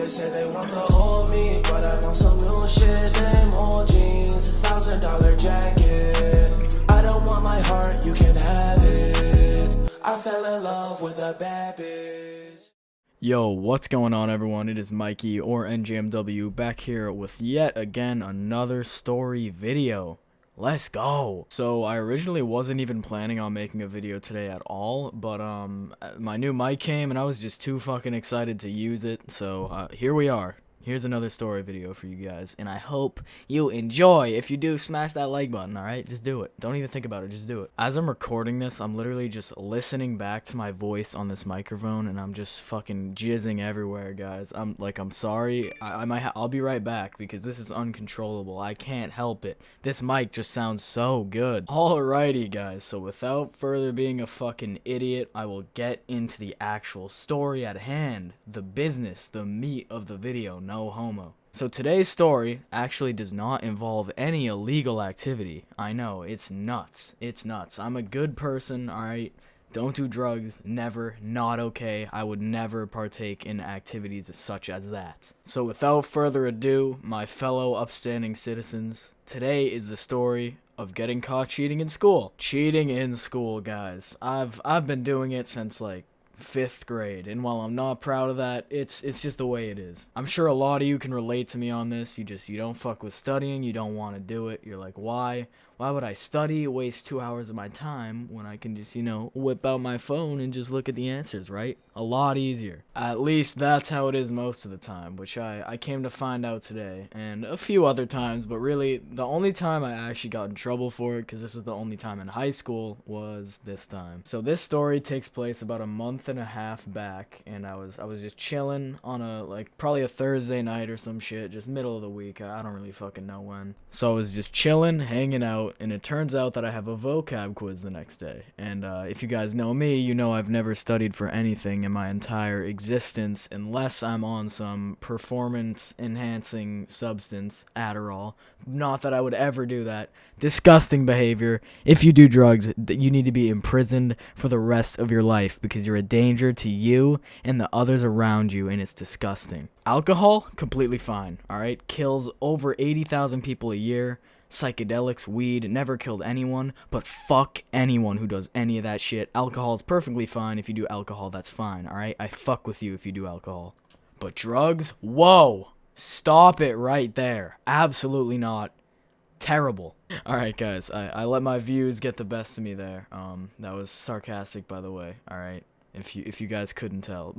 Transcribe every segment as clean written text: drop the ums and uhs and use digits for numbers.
They say they want the old me, but I want some new shit. Same old jeans, $1,000 jacket. I don't want my heart, you can have it. I fell in love with a bad bitch. Yo, what's going on, everyone? It is Mikey, or NJMW, back here with yet again another story video. Let's go! So, I originally wasn't even planning on making a video today at all, but my new mic came and I was just too fucking excited to use it, so here we are. Here's another story video for you guys, and I hope you enjoy. If you do, smash that like button, alright? Just do it. Don't even think about it, just do it. As I'm recording this, I'm literally just listening back to my voice on this microphone, and I'm just fucking jizzing everywhere, guys. I'm sorry. I'll be right back, because this is uncontrollable. I can't help it. This mic just sounds so good. Alrighty, guys, so without further being a fucking idiot, I will get into the actual story at hand. The business, the meat of the video. No homo. So today's story actually does not involve any illegal activity. I know, it's nuts. It's nuts. I'm a good person, alright? Don't do drugs. Never. Not okay. I would never partake in activities such as that. So without further ado, my fellow upstanding citizens, today is the story of getting caught cheating in school. Cheating in school, guys. I've been doing it since like 5th grade, and while I'm not proud of that, it's just the way it is. I'm sure a lot of you can relate to me on this. You don't fuck with studying, you don't want to do it. You're like, why would I study, waste 2 hours of my time when I can just, whip out my phone and just look at the answers, right? A lot easier. At least that's how it is most of the time, which I came to find out today, and a few other times, but really the only time I actually got in trouble for it, because this was the only time in high school, was this time. So this story takes place about a month and a half back, and I was just chilling on probably a Thursday night or some shit, just middle of the week. I don't really fucking know when. So I was just chilling, hanging out, and it turns out that I have a vocab quiz the next day. And if you guys know me, you know I've never studied for anything in my entire existence unless I'm on some performance enhancing substance, Adderall. Not that I would ever do that. Disgusting behavior. If you do drugs, you need to be imprisoned for the rest of your life because you're a danger to you and the others around you, and it's disgusting. Alcohol, completely fine, alright? Kills over 80,000 people a year. Psychedelics, weed, never killed anyone, but fuck anyone who does any of that shit. Alcohol is perfectly fine. If you do alcohol, that's fine, alright? I fuck with you if you do alcohol. But drugs? Whoa! Stop it right there. Absolutely not. Terrible. Alright, guys, I let my views get the best of me there. That was sarcastic, by the way, alright? If you guys couldn't tell.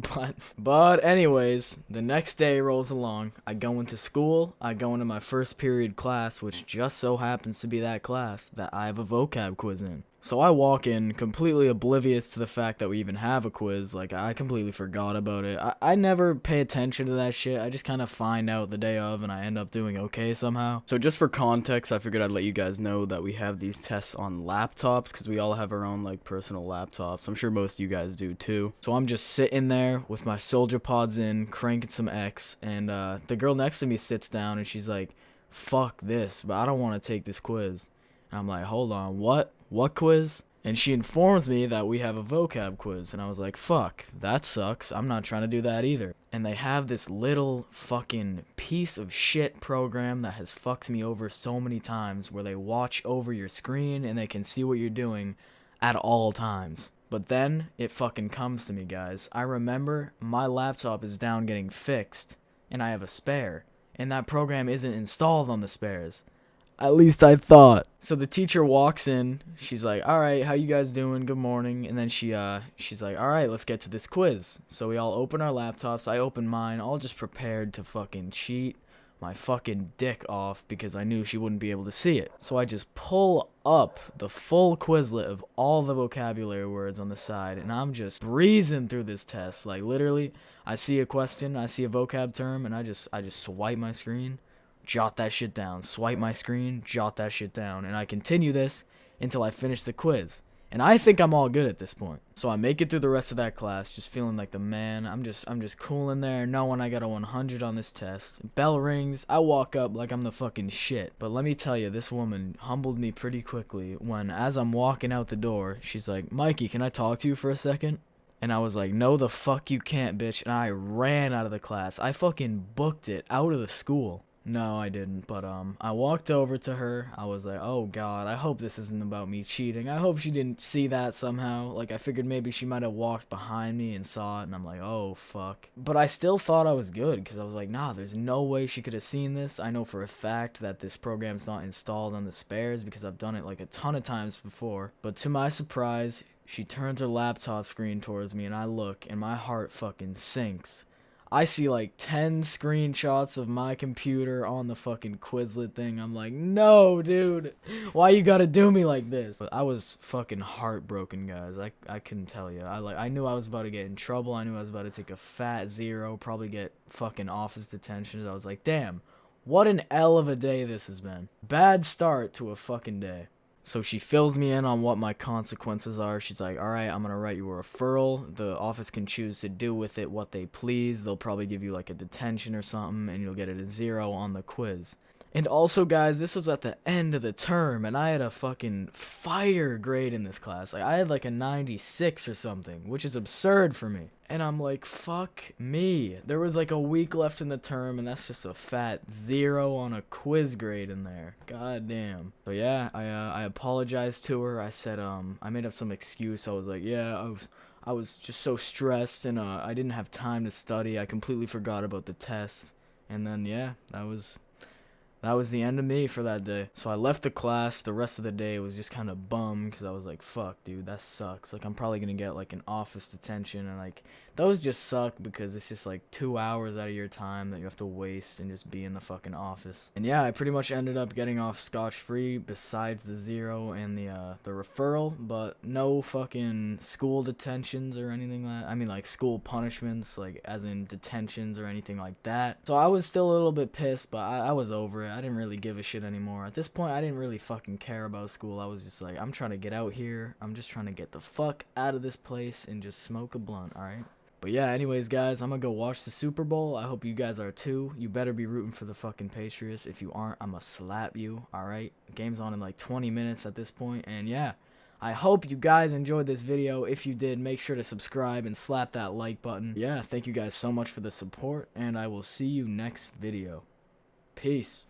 But anyways, the next day rolls along. I go into school. I go into my first period class, which just so happens to be that class that I have a vocab quiz in. So I walk in completely oblivious to the fact that we even have a quiz. Like, I completely forgot about it. I never pay attention to that shit. I just kind of find out the day of, and I end up doing okay somehow. So just for context, I figured I'd let you guys know that we have these tests on laptops, because we all have our own, personal laptops. I'm sure most of you guys do, too. So I'm just sitting there with my Soldier Pods in, cranking some X, and the girl next to me sits down, and she's like, fuck this, but I don't want to take this quiz. And I'm like, hold on, what? What quiz? And she informs me that we have a vocab quiz, and I was like, fuck, that sucks. I'm not trying to do that either. And they have this little fucking piece of shit program that has fucked me over so many times, where they watch over your screen and they can see what you're doing at all times. But then it fucking comes to me, guys. I remember my laptop is down getting fixed, and I have a spare, and that program isn't installed on the spares. At least I thought. So the teacher walks in. She's like, all right, how you guys doing? Good morning. And then she's like, all right, let's get to this quiz. So we all open our laptops. I open mine, all just prepared to fucking cheat my fucking dick off because I knew she wouldn't be able to see it. So I just pull up the full Quizlet of all the vocabulary words on the side, and I'm just breezing through this test. Like, literally, I see a question, I see a vocab term, and I just swipe my screen, jot that shit down, swipe my screen, jot that shit down, and I continue this until I finish the quiz. And I think I'm all good at this point. So I make it through the rest of that class, just feeling like the man. I'm just cool in there, knowing I got a 100 on this test. Bell rings, I walk up like I'm the fucking shit. But let me tell you, this woman humbled me pretty quickly when, as I'm walking out the door, she's like, Mikey, can I talk to you for a second? And I was like, no the fuck you can't, bitch. And I ran out of the class. I fucking booked it out of the school. No, I didn't, but I walked over to her. I was like, oh god, I hope this isn't about me cheating. I hope she didn't see that somehow. Like, I figured maybe she might have walked behind me and saw it, and I'm like, oh fuck. But I still thought I was good, because I was like, nah, there's no way she could have seen this. I know for a fact that this program's not installed on the spares, because I've done it like a ton of times before. But to my surprise, she turns her laptop screen towards me, and I look, and my heart fucking sinks. I see like 10 screenshots of my computer on the fucking Quizlet thing. I'm like, no, dude, why you gotta do me like this? I was fucking heartbroken, guys. I couldn't tell you. I knew I was about to get in trouble. I knew I was about to take a fat zero, probably get fucking office detention. I was like, damn, what an L of a day this has been. Bad start to a fucking day. So she fills me in on what my consequences are. She's like, alright, I'm gonna write you a referral. The office can choose to do with it what they please. They'll probably give you like a detention or something, and you'll get a 0 on the quiz. And also, guys, this was at the end of the term, and I had a fucking fire grade in this class. Like, I had like a 96 or something, which is absurd for me. And I'm like, fuck me. There was like a week left in the term, and that's just a fat 0 on a quiz grade in there. God damn. So yeah, I apologized to her. I said, I made up some excuse. I was like, yeah, I was just so stressed, and I didn't have time to study. I completely forgot about the test. And then, yeah, that was the end of me for that day. So I left the class. The rest of the day was just kind of bummed because I was like, fuck, dude, that sucks. Like, I'm probably going to get, like, an office detention. And, like, those just suck because it's just, like, 2 hours out of your time that you have to waste and just be in the fucking office. And, yeah, I pretty much ended up getting off scotch-free besides the 0 and the referral. But no fucking school detentions or anything like that. I mean, like, school punishments, like, as in detentions or anything like that. So I was still a little bit pissed, but I was over it. I didn't really give a shit anymore. At this point, I didn't really fucking care about school. I was just like, I'm trying to get out here. I'm just trying to get the fuck out of this place and just smoke a blunt, alright? But yeah, anyways, guys, I'm gonna go watch the Super Bowl. I hope you guys are too. You better be rooting for the fucking Patriots. If you aren't, I'm gonna slap you, alright? The game's on in like 20 minutes at this point, and yeah. I hope you guys enjoyed this video. If you did, make sure to subscribe and slap that like button. Yeah, thank you guys so much for the support, and I will see you next video. Peace.